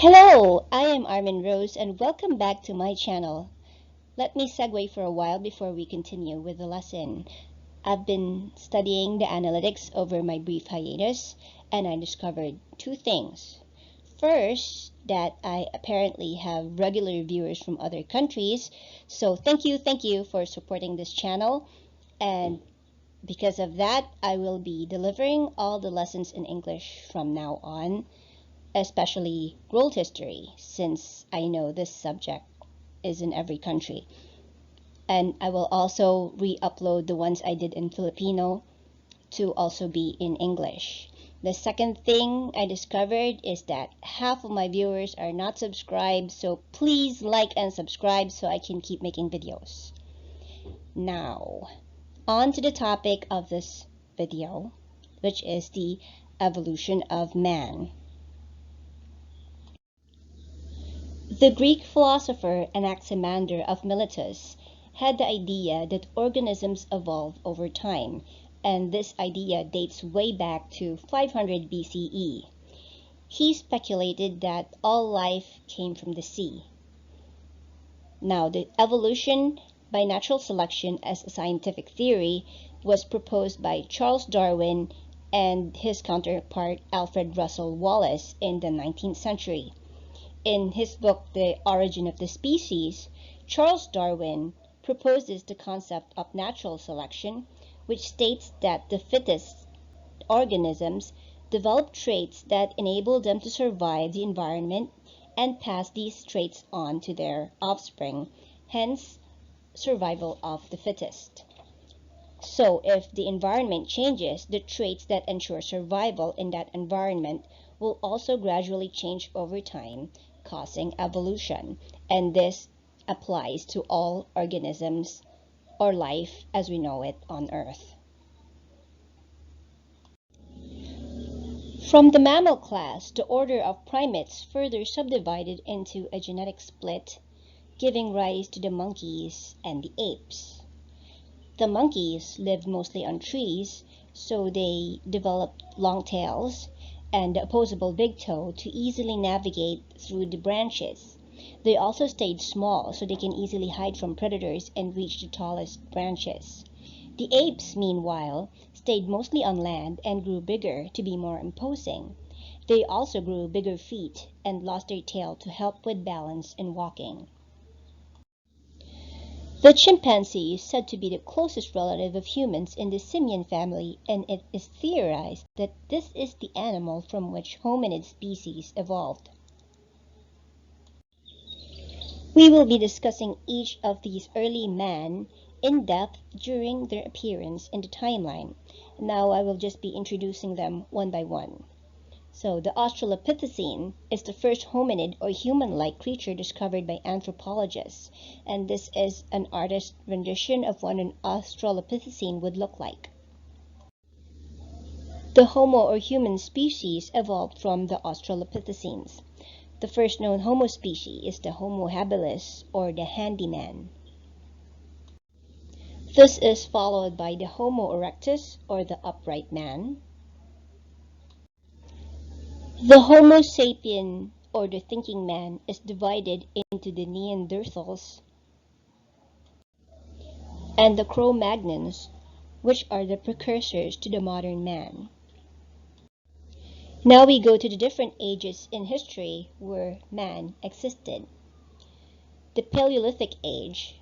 Hello, I am Armin Rose and welcome back to my channel. Let me segue for a while before we continue with the lesson. I've been studying the analytics over my brief hiatus and I discovered two things. First, that I apparently have regular viewers from other countries, so thank you for supporting this channel, and because of that, I will be delivering all the lessons in English from now on, especially world history, since I know this subject is in every country. And I will also re-upload the ones I did in Filipino to also be in English. The second thing I discovered is that half of my viewers are not subscribed, so please like and subscribe so I can keep making videos. Now, on to the topic of this video, which is the evolution of man. The Greek philosopher Anaximander of Miletus had the idea that organisms evolve over time, and this idea dates way back to 500 BCE. He speculated that all life came from the sea. Now, the evolution by natural selection as a scientific theory was proposed by Charles Darwin and his counterpart Alfred Russel Wallace in the 19th century. In his book, The Origin of the Species, Charles Darwin proposes the concept of natural selection, which states that the fittest organisms develop traits that enable them to survive the environment and pass these traits on to their offspring, hence survival of the fittest. So if the environment changes, the traits that ensure survival in that environment will also gradually change over time, causing evolution, and this applies to all organisms or life as we know it on Earth. From the mammal class, the order of primates further subdivided into a genetic split, giving rise to the monkeys and the apes. The monkeys lived mostly on trees, so they developed long tails and the opposable big toe to easily navigate through the branches. They also stayed small so they can easily hide from predators and reach the tallest branches. The apes, meanwhile, stayed mostly on land and grew bigger to be more imposing. They also grew bigger feet and lost their tail to help with balance in walking. The chimpanzee is said to be the closest relative of humans in the simian family, and it is theorized that this is the animal from which hominid species evolved. We will be discussing each of these early man in depth during their appearance in the timeline. Now I will just be introducing them one by one. So the Australopithecine is the first hominid or human-like creature discovered by anthropologists, and this is an artist's rendition of what an Australopithecine would look like. The Homo or human species evolved from the Australopithecines. The first known Homo species is the Homo Habilis or the handyman. This is followed by the Homo Erectus or the upright man. The Homo sapien, or the thinking man, is divided into the Neanderthals and the Cro-Magnons, which are the precursors to the modern man. Now we go to the different ages in history where man existed. The Paleolithic Age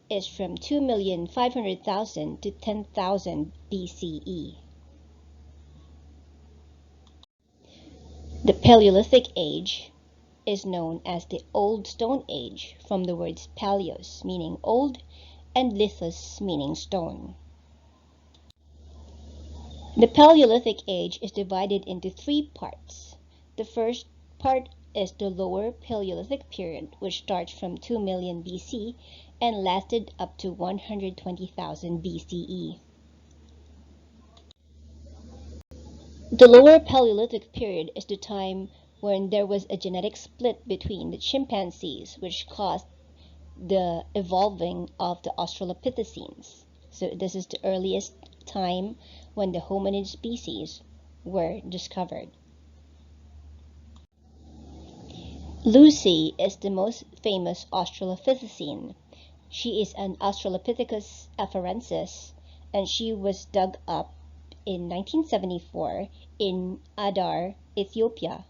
is from 2,500,000 to 10,000 BCE. The Paleolithic Age is known as the Old Stone Age from the words paleos, meaning old, and lithos, meaning stone. The Paleolithic Age is divided into three parts. The first part is the Lower Paleolithic period, which starts from 2 million BC and lasted up to 120,000 BCE. The Lower Paleolithic period is the time when there was a genetic split between the chimpanzees, which caused the evolving of the Australopithecines. So this is the earliest time when the hominid species were discovered. Lucy is the most famous Australopithecine. She is an Australopithecus afarensis, and she was dug up in 1974 in Adar, Ethiopia.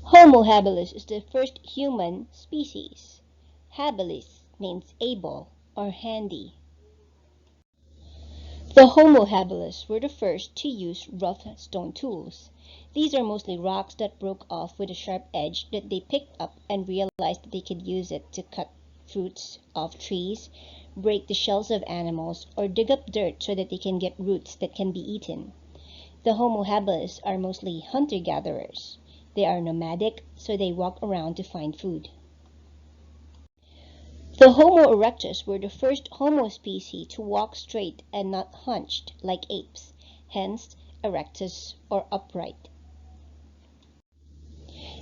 Homo habilis is the first human species. Habilis means able or handy. The Homo habilis were the first to use rough stone tools. These are mostly rocks that broke off with a sharp edge that they picked up and realized that they could use it to cut fruits off trees, break the shells of animals, or dig up dirt so that they can get roots that can be eaten. The Homo habilis are mostly hunter-gatherers. They are nomadic, so they walk around to find food. The Homo erectus were the first Homo species to walk straight and not hunched like apes, hence erectus or upright.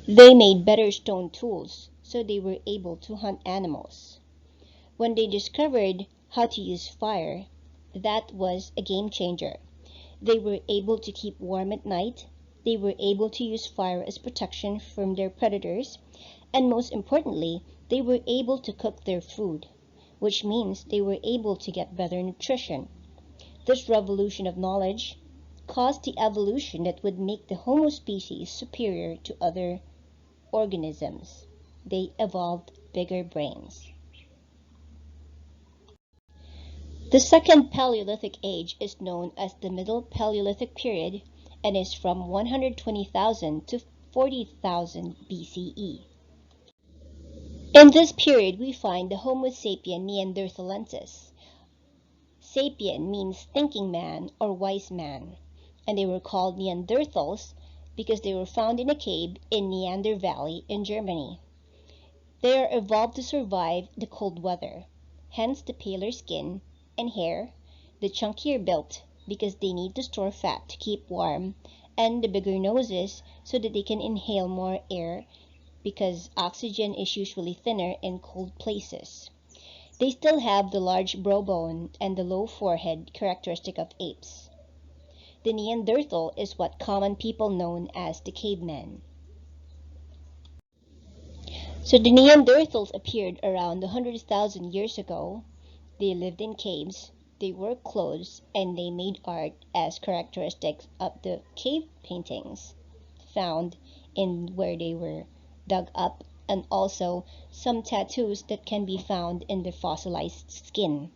They made better stone tools, so they were able to hunt animals. When they discovered how to use fire, that was a game changer. They were able to keep warm at night, they were able to use fire as protection from their predators, and most importantly, they were able to cook their food, which means they were able to get better nutrition. This revolution of knowledge caused the evolution that would make the Homo species superior to other organisms. They evolved bigger brains. The second Paleolithic age is known as the Middle Paleolithic period and is from 120,000 to 40,000 BCE. In this period, we find the Homo sapien neanderthalensis. Sapien means thinking man or wise man, and they were called Neanderthals because they were found in a cave in Neander Valley in Germany. They are evolved to survive the cold weather, hence the paler skin and hair, the chunkier build because they need to store fat to keep warm, and the bigger noses so that they can inhale more air because oxygen is usually thinner in cold places. They still have the large brow bone and the low forehead characteristic of apes. The Neanderthal is what common people known as the caveman. So the Neanderthals appeared around 100,000 years ago. They lived in caves, they wore clothes, and they made art as characteristics of the cave paintings found in where they were dug up, and also some tattoos that can be found in the fossilized skin.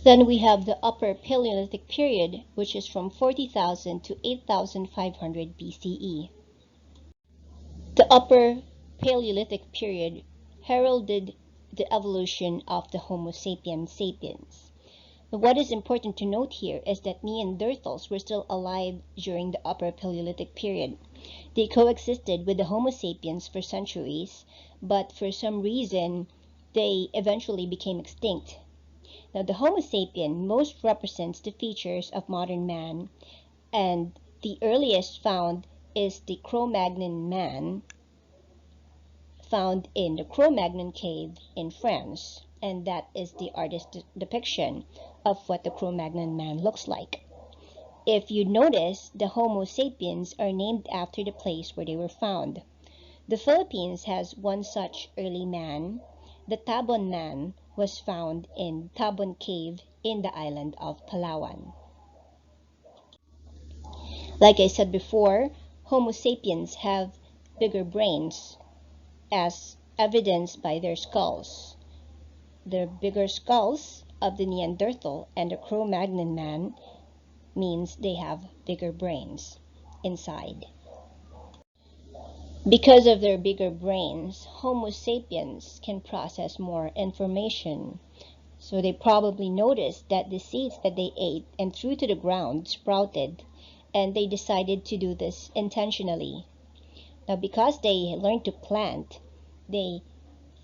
Then we have the Upper Paleolithic period, which is from 40,000 to 8,500 BCE. The Upper Paleolithic period heralded the evolution of the Homo sapiens sapiens. What is important to note here is that Neanderthals were still alive during the Upper Paleolithic period. They coexisted with the Homo sapiens for centuries, but for some reason, they eventually became extinct. Now, the Homo sapien most represents the features of modern man, and the earliest found is the Cro-Magnon man, found in the Cro-Magnon cave in France, and that is the artist's depiction of what the Cro-Magnon man looks like. If you notice, the Homo sapiens are named after the place where they were found. The Philippines has one such early man. The Tabon man was found in Tabon Cave in the island of Palawan. Like I said before, Homo sapiens have bigger brains, as evidenced by their skulls. The bigger skulls of the Neanderthal and the Cro-Magnon man means they have bigger brains inside. Because of their bigger brains, Homo sapiens can process more information. So they probably noticed that the seeds that they ate and threw to the ground sprouted, and they decided to do this intentionally. Now, because they learned to plant, they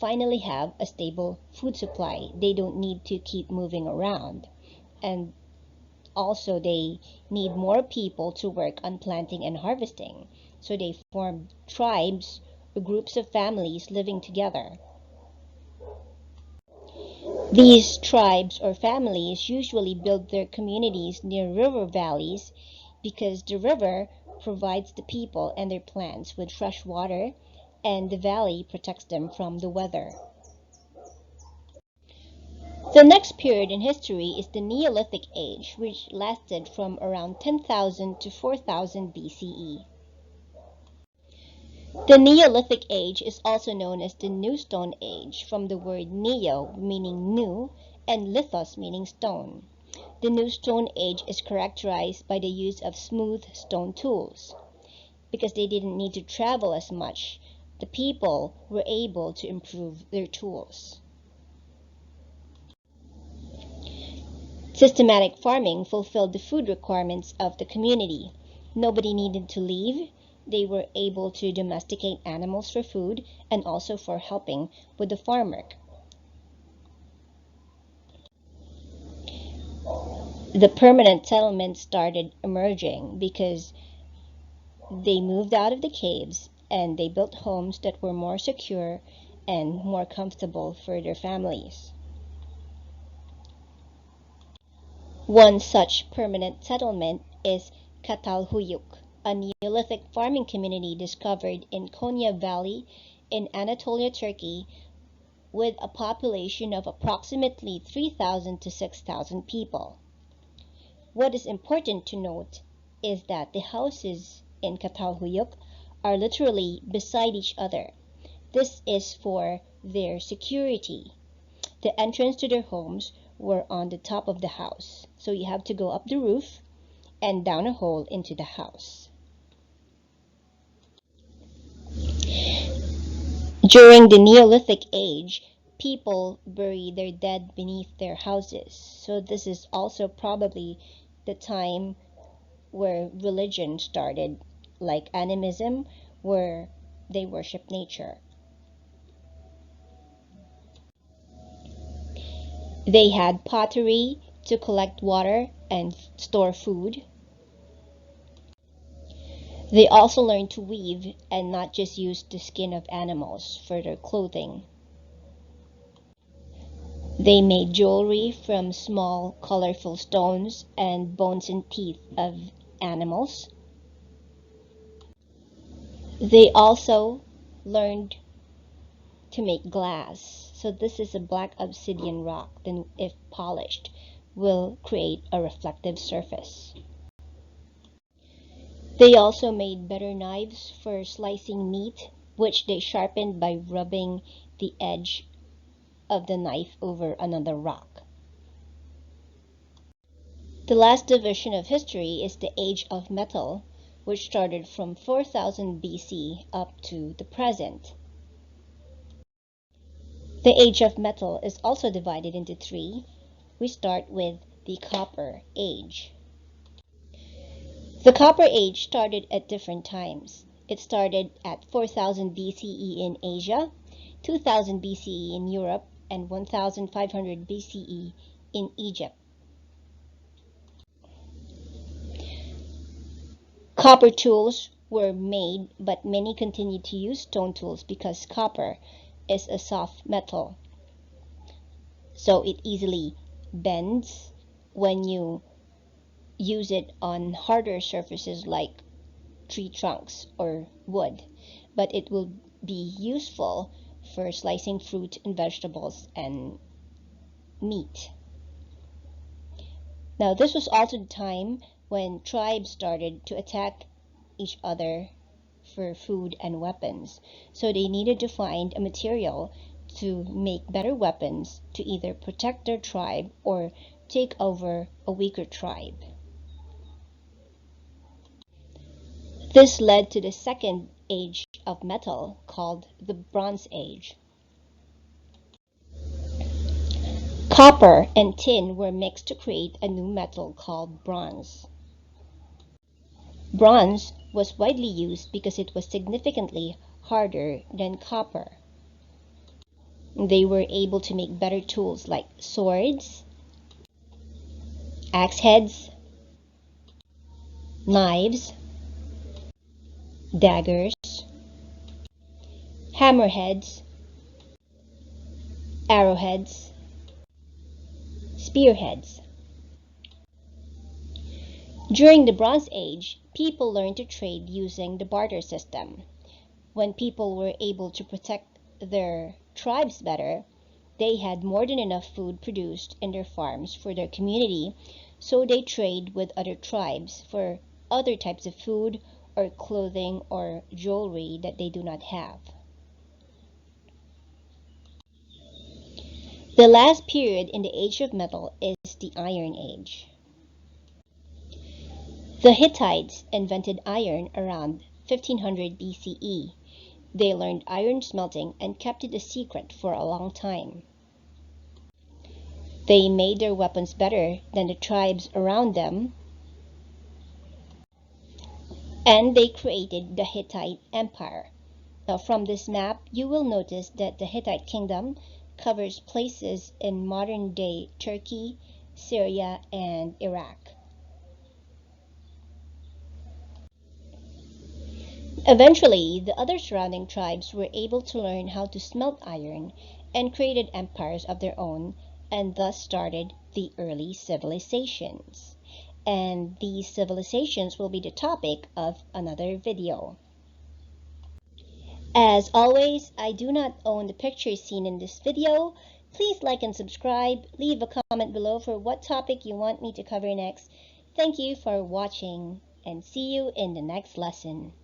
finally have a stable food supply. They don't need to keep moving around. And also, they need more people to work on planting and harvesting. So they formed tribes or groups of families living together. These tribes or families usually build their communities near river valleys because the river provides the people and their plants with fresh water, and the valley protects them from the weather. The next period in history is the Neolithic Age, which lasted from around 10,000 to 4,000 BCE. The Neolithic Age is also known as the New Stone Age, from the word neo, meaning new, and lithos, meaning stone. The New Stone Age is characterized by the use of smooth stone tools. Because they didn't need to travel as much, the people were able to improve their tools. Systematic farming fulfilled the food requirements of the community. Nobody needed to leave. They were able to domesticate animals for food and also for helping with the farm work. The permanent settlements started emerging because they moved out of the caves and they built homes that were more secure and more comfortable for their families. One such permanent settlement is Catalhuyuk, a Neolithic farming community discovered in Konya Valley in Anatolia, Turkey, with a population of approximately 3,000 to 6,000 people. What is important to note is that the houses in Catalhuyuk are literally beside each other. This is for their security. The entrance to their homes were on the top of the house, so you have to go up the roof and down a hole into the house. During the Neolithic Age, people bury their dead beneath their houses, so this is also probably the time where religion started, like animism, where they worship nature. They had pottery to collect water and store food. They also learned to weave and not just use the skin of animals for their clothing. They made jewelry from small, colorful stones and bones and teeth of animals. They also learned to make glass. So this is a black obsidian rock that, if polished, will create a reflective surface. They also made better knives for slicing meat, which they sharpened by rubbing the edge of the knife over another rock. The last division of history is the Age of Metal, which started from 4000 BC up to the present. The Age of Metal is also divided into three. We start with the Copper Age. The Copper Age started at different times. It started at 4000 BCE in Asia, 2000 BCE in Europe, and 1500 BCE in Egypt. Copper tools were made, but many continued to use stone tools because copper is a soft metal, so it easily bends when you use it on harder surfaces like tree trunks or wood, but it will be useful for slicing fruit and vegetables and meat. Now, this was also the time when tribes started to attack each other for food and weapons, so they needed to find a material to make better weapons to either protect their tribe or take over a weaker tribe. This led to the second age of metal called the Bronze Age. Copper and tin were mixed to create a new metal called bronze. Bronze was widely used because it was significantly harder than copper. They were able to make better tools like swords, axe heads, knives, daggers, hammerheads, arrowheads, spearheads. During the Bronze Age, people learned to trade using the barter system. When people were able to protect their tribes better, they had more than enough food produced in their farms for their community, so they trade with other tribes for other types of food or clothing or jewelry that they do not have. The last period in the Age of Metal is the Iron Age. The Hittites invented iron around 1500 BCE. They learned iron smelting and kept it a secret for a long time. They made their weapons better than the tribes around them, and they created the Hittite Empire. Now, from this map, you will notice that the Hittite kingdom covers places in modern-day Turkey, Syria, and Iraq. Eventually, the other surrounding tribes were able to learn how to smelt iron and created empires of their own, and thus started the early civilizations. And these civilizations will be the topic of another video. As always, I do not own the pictures seen in this video. Please like and subscribe. Leave a comment below for what topic you want me to cover next. Thank you for watching, and see you in the next lesson.